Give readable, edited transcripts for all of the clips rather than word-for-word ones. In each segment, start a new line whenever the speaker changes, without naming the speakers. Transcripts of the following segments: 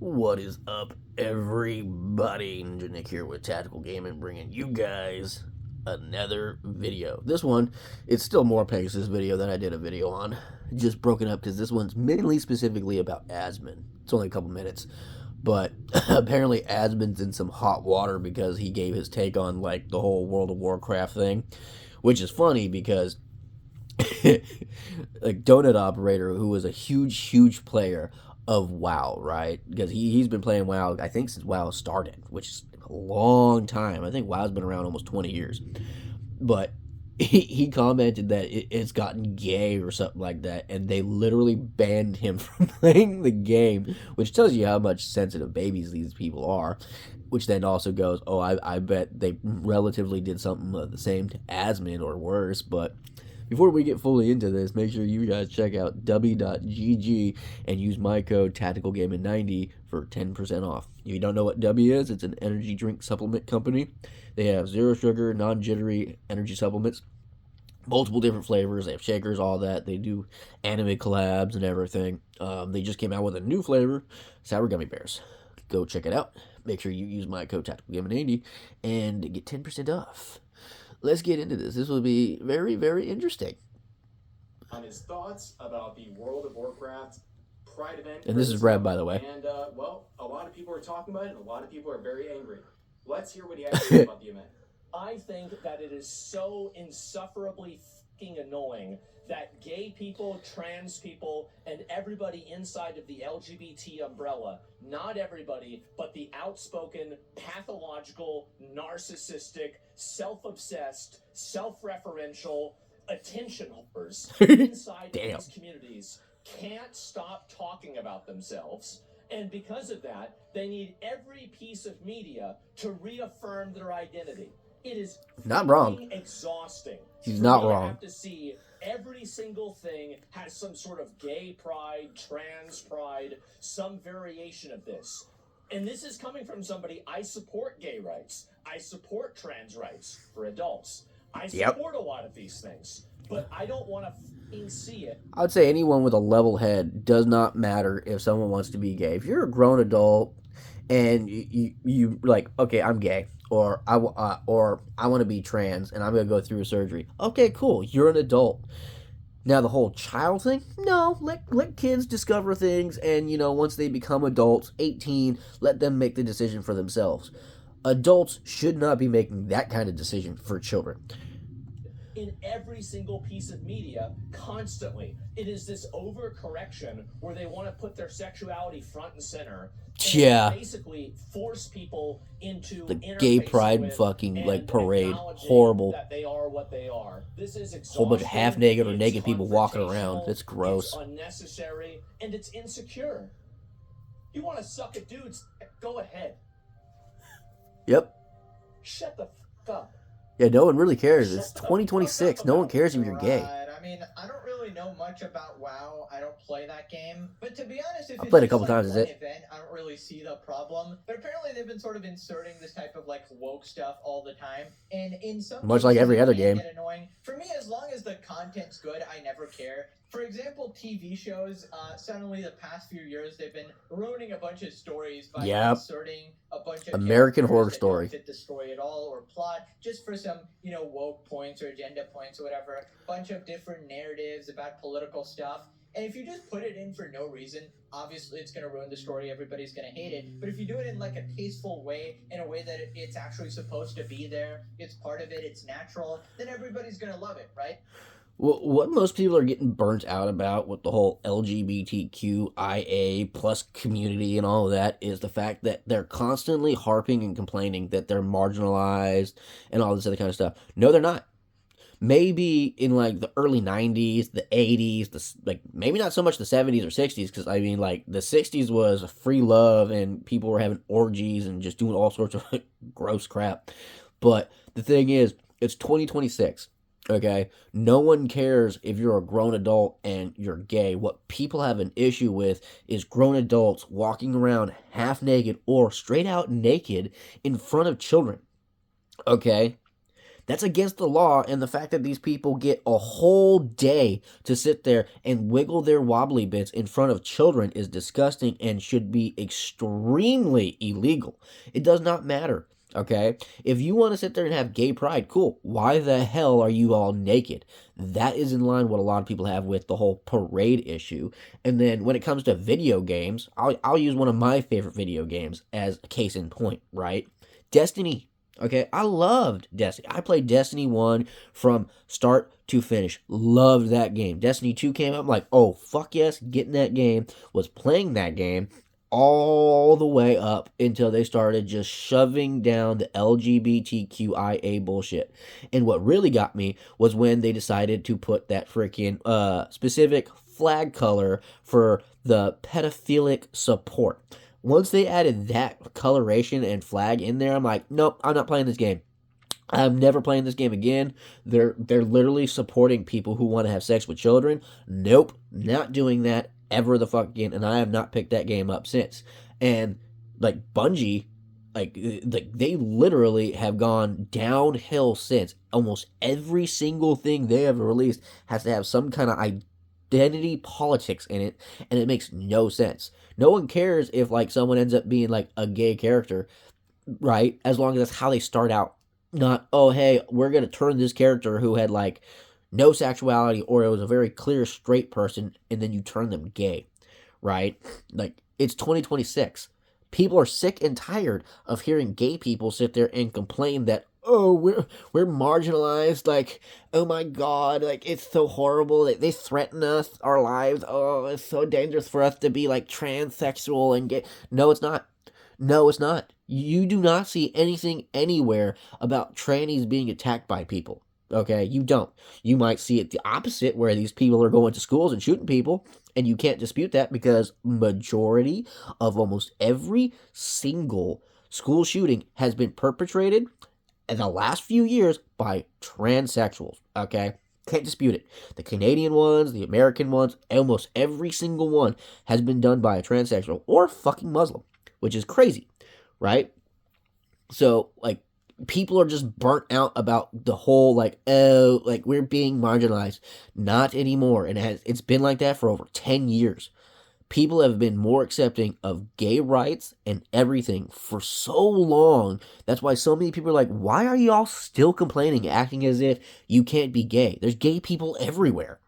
What is up, everybody? Ninja Nick here with Tactical Gaming, bringing you guys another video. This one, it's still more Pegasus video than I did a video on. Just broken up because this one's mainly specifically about Asmon. It's only a couple minutes. But apparently Asmon's in some hot water because he gave his take on, like, the whole World of Warcraft thing. Which is funny because like Donut Operator, who was a huge player of WoW, right? Because he's been playing WoW, I think, since WoW started, which is a long time. I think WoW's been around almost 20 years. But he commented that it's gotten gay or something like that, and they literally banned him from playing the game, which tells you how much sensitive babies these people are. Which then also goes, oh, I bet they relatively did something the same to Asmon or worse. But before we get fully into this, make sure you guys check out w.gg and use my code TacticalGaming90 for 10% off. If you don't know what W is, it's an energy drink supplement company. They have zero sugar, non-jittery energy supplements, multiple different flavors. They have shakers, all that. They do anime collabs and everything. They just came out with a new flavor, sour gummy bears. Go check it out. Make sure you use my code TacticalGaming90 and get 10% off. Let's get into this. This will be very interesting.
On his thoughts about the World of Warcraft Pride event.
And this is Red, by the way.
And, well, a lot of people are talking about it, and a lot of people are very angry. Let's hear what he has to say about the event.
I think that it is so insufferably fucking annoying that gay people, trans people, and everybody inside of the LGBT umbrella, not everybody, but the outspoken, pathological, narcissistic, self-obsessed, self-referential, attention whores inside these communities can't stop talking about themselves. And because of that, they need every piece of media to reaffirm their identity. It is
not wrong.
Exhausting.
He's not wrong.
You have to see every single thing has some sort of gay pride, trans pride, some variation of this. And this is coming from somebody. I support gay rights. I support trans rights for adults. I support a lot of these things, but I don't want to see it.
I would say anyone with a level head, does not matter if someone wants to be gay. If you're a grown adult and you like, okay, I'm gay, or I want to be trans and I'm going to go through a surgery. Okay, cool. You're an adult. Now, the whole child thing, no, let kids discover things, and, once they become adults, 18, let them make the decision for themselves. Adults should not be making that kind of decision for children.
In every single piece of media, constantly, it is this overcorrection where they want to put their sexuality front and center. And basically force people into
the gay pride fucking like parade. Horrible.
That they are what they are. This is
a whole bunch of half naked or naked people walking around. It's gross.
It's unnecessary and it's insecure. You want to suck a dude's? Go ahead.
Yep.
Shut the fuck up.
Yeah, no one really cares. It's 2026. No one cares if you're gay.
I mean, I don't really know much about WoW. I don't play that game. But to be honest, if
I've played a couple times,
is it? Event, I don't really see the problem. But apparently they've been sort of inserting this type of like woke stuff all the time. And in some
much like every other game.
Get annoying. For me, as long as the content's good, I never care. For example, TV shows, suddenly the past few years, they've been ruining a bunch of stories by inserting a bunch of
American Horror Story.
Don't fit the story at all or plot, just for some, woke points or agenda points or whatever. Bunch of different narratives about political stuff. And if you just put it in for no reason, obviously it's going to ruin the story. Everybody's going to hate it. But if you do it in like a tasteful way, in a way that it's actually supposed to be there, it's part of it, it's natural, then everybody's going to love it, right?
Well, what most people are getting burnt out about with the whole LGBTQIA plus community and all of that is the fact that they're constantly harping and complaining that they're marginalized and all this other kind of stuff. No, they're not. Maybe in like the early 90s, the 80s, maybe not so much the 70s or 60s, because I mean, like, the 60s was free love and people were having orgies and just doing all sorts of gross crap. But the thing is, it's 2026. Okay, no one cares if you're a grown adult and you're gay. What people have an issue with is grown adults walking around half naked or straight out naked in front of children. Okay, That's against the law, and the fact that these people get a whole day to sit there and wiggle their wobbly bits in front of children is disgusting and should be extremely illegal. It does not matter. Okay? If you want to sit there and have gay pride, cool. Why the hell are you all naked? That is in line what a lot of people have with the whole parade issue. And then when it comes to video games, I'll use one of my favorite video games as a case in point, right? Destiny. Okay, I loved Destiny. I played Destiny 1 from start to finish. Loved that game. Destiny 2 came out. I'm like, oh, fuck yes, getting that game. Was playing that game all the way up until they started just shoving down the LGBTQIA bullshit. And what really got me was when they decided to put that freaking specific flag color for the pedophilic support. Once they added that coloration and flag in there, I'm like, nope, I'm not playing this game. I'm never playing this game again. They're literally supporting people who want to have sex with children. Nope, not doing that ever the fuck again. And I have not picked that game up since. And like Bungie, like they literally have gone downhill since. Almost every single thing they have released has to have some kind of identity politics in it, and it makes no sense. No one cares if like someone ends up being like a gay character, right? As long as that's how they start out. Not, oh hey, we're gonna turn this character who had like no sexuality or it was a very clear straight person and then you turn them gay, right? Like it's 2026. People are sick and tired of hearing gay people sit there and complain that oh we're marginalized, like oh my god, like it's so horrible, they threaten us, our lives, oh it's so dangerous for us to be like transsexual and gay. No it's not. No it's not. You do not see anything anywhere about trannies being attacked by people. Okay, you don't. You might see it the opposite, where these people are going to schools and shooting people, and you can't dispute that because majority of almost every single school shooting has been perpetrated in the last few years by transsexuals. Okay, can't dispute it. The Canadian ones, the American ones, almost every single one has been done by a transsexual or fucking Muslim, which is crazy, right? So like people are just burnt out about the whole like oh like we're being marginalized. Not anymore, and it's been like that for over 10 years. People have been more accepting of gay rights and everything for so long. That's why so many people are like, why are y'all still complaining, acting as if you can't be gay? There's gay people everywhere.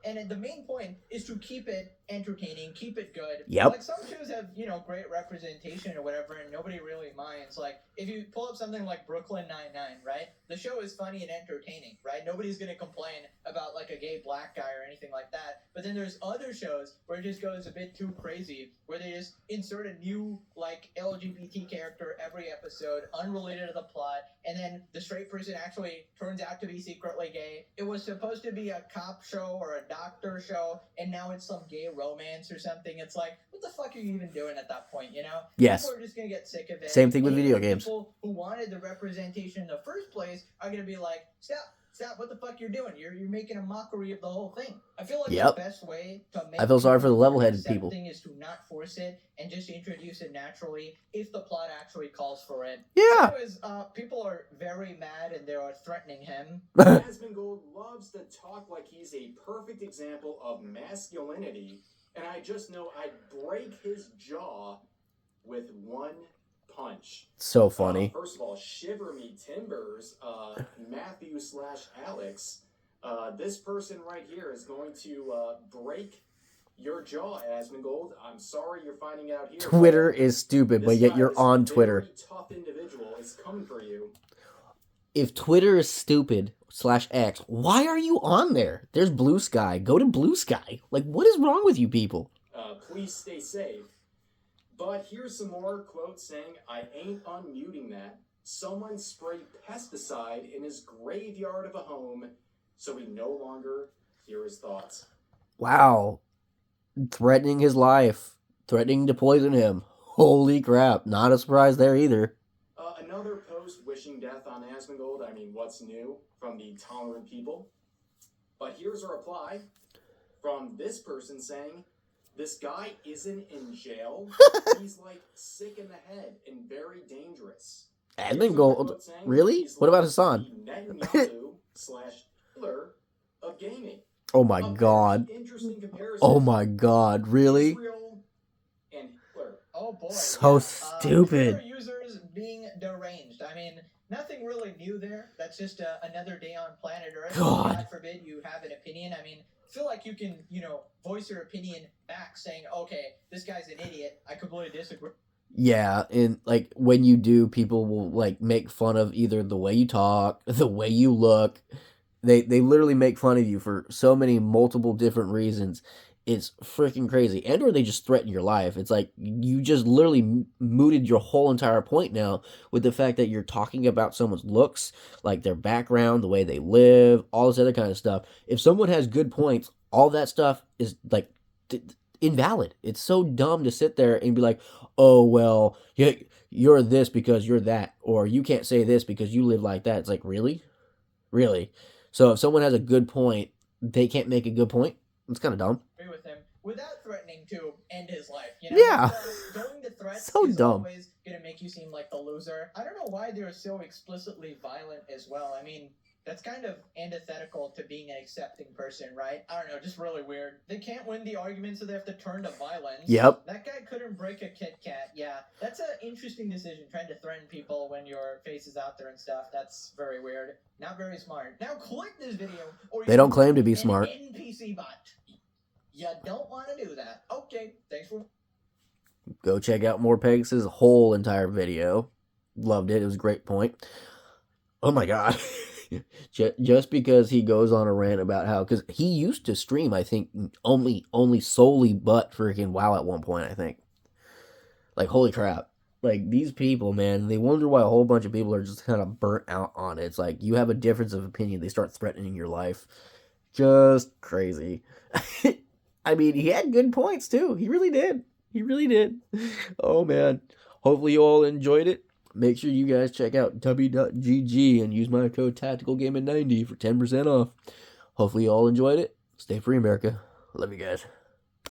And the main point is to keep it entertaining, keep it good.
Yep.
Like some shows have, great representation or whatever, and nobody really minds. Like if you pull up something like Brooklyn Nine-Nine, right? The show is funny and entertaining, right? Nobody's gonna complain about like a gay black guy or anything like that. But then there's other shows where it just goes a bit too crazy, where they just insert a new like LGBT character every episode, unrelated to the plot, and then the straight person actually turns out to be secretly gay. It was supposed to be a cop show or a doctor show, and now it's some gay romance or something. It's like, what the fuck are you even doing at that point,
Yes.
People are just gonna get sick of it.
Same thing with
And
video
even
games.
People who wanted the representation in the first place are gonna be like, stop, what the fuck you're doing? You're making a mockery of the whole thing. I feel like
Yep.
the best way to make
I feel sorry for the
people
level-headed
accept
people.
thing is to not force it and just introduce it naturally if the plot actually calls for it.
Yeah.
Anyways, people are very mad and they are threatening him.
Asmongold loves to talk like he's a perfect example of masculinity, and I just know I'd break his jaw with one punch.
So funny.
First of all, shiver me timbers, Matthew / Alex. This person right here is going to break your jaw, Asmongold. I'm sorry you're finding out here.
Twitter is stupid, but yet you're on Twitter.
This tough individual is coming for you.
If Twitter is stupid /X, why are you on there? There's Blue Sky. Go to Blue Sky. Like, what is wrong with you people?
Please stay safe. But here's some more quotes saying, I ain't unmuting that. Someone sprayed pesticide in his graveyard of a home, so we no longer hear his thoughts.
Wow. Threatening his life. Threatening to poison him. Holy crap. Not a surprise there either.
Another post wishing death on Asmongold. I mean, what's new from the tolerant people? But here's a reply from this person saying, this guy isn't in jail. He's like sick in the head and very dangerous.
Asmongold, really?
He's
What about
like
Hassan?
the Netanyahu slash Hitler of gaming.
Oh my
A very
god.
interesting
Oh
comparison.
my god, really?
Israel and Hitler.
Oh boy,
So
yeah.
stupid.
Twitter users being deranged. I mean, nothing really new there. That's just another day on planet Earth.
God.
God forbid you have an opinion. I mean, I feel like you can, voice your opinion back saying, okay, this guy's an idiot. I completely disagree.
Yeah, and like when you do, people will like make fun of either the way you talk, the way you look. They literally make fun of you for so many multiple different reasons. It's freaking crazy. And or they just threaten your life. It's like you just literally mooted your whole entire point now with the fact that you're talking about someone's looks, like their background, the way they live, all this other kind of stuff. If someone has good points, all that stuff is like invalid. It's so dumb to sit there and be like, "Oh well, yeah, you're this because you're that," or "You can't say this because you live like that." It's like, really, really. So if someone has a good point, they can't make a good point. It's kind of dumb.
With him without threatening to end his life.
Yeah.
Going to threats
So
is
dumb.
always gonna make you seem like the loser. I don't know why they're so explicitly violent as well. I mean, that's kind of antithetical to being an accepting person, right? I don't know, just really weird. They can't win the argument, so they have to turn to violence.
Yep.
That guy couldn't break a Kit Kat. Yeah, that's an interesting decision, trying to threaten people when your face is out there and stuff. That's very weird. Not very smart. Now click this video, or
They don't claim to be smart.
NPC bot. You don't want to do that. Okay, thanks for...
Go check out more Pegasus' whole entire video. Loved it. It was a great point. Oh my god. Just because he goes on a rant about how, because he used to stream, I think, only solely but freaking WoW at one point, I think. Like, holy crap. Like, these people, man, they wonder why a whole bunch of people are just kind of burnt out on it. It's like, you have a difference of opinion, they start threatening your life. Just crazy. I mean, he had good points, too. He really did. He really did. Oh, man. Hopefully you all enjoyed it. Make sure you guys check out w.gg and use my code TacticalGaming90 for 10% off. Hopefully you all enjoyed it. Stay free, America. Love you guys.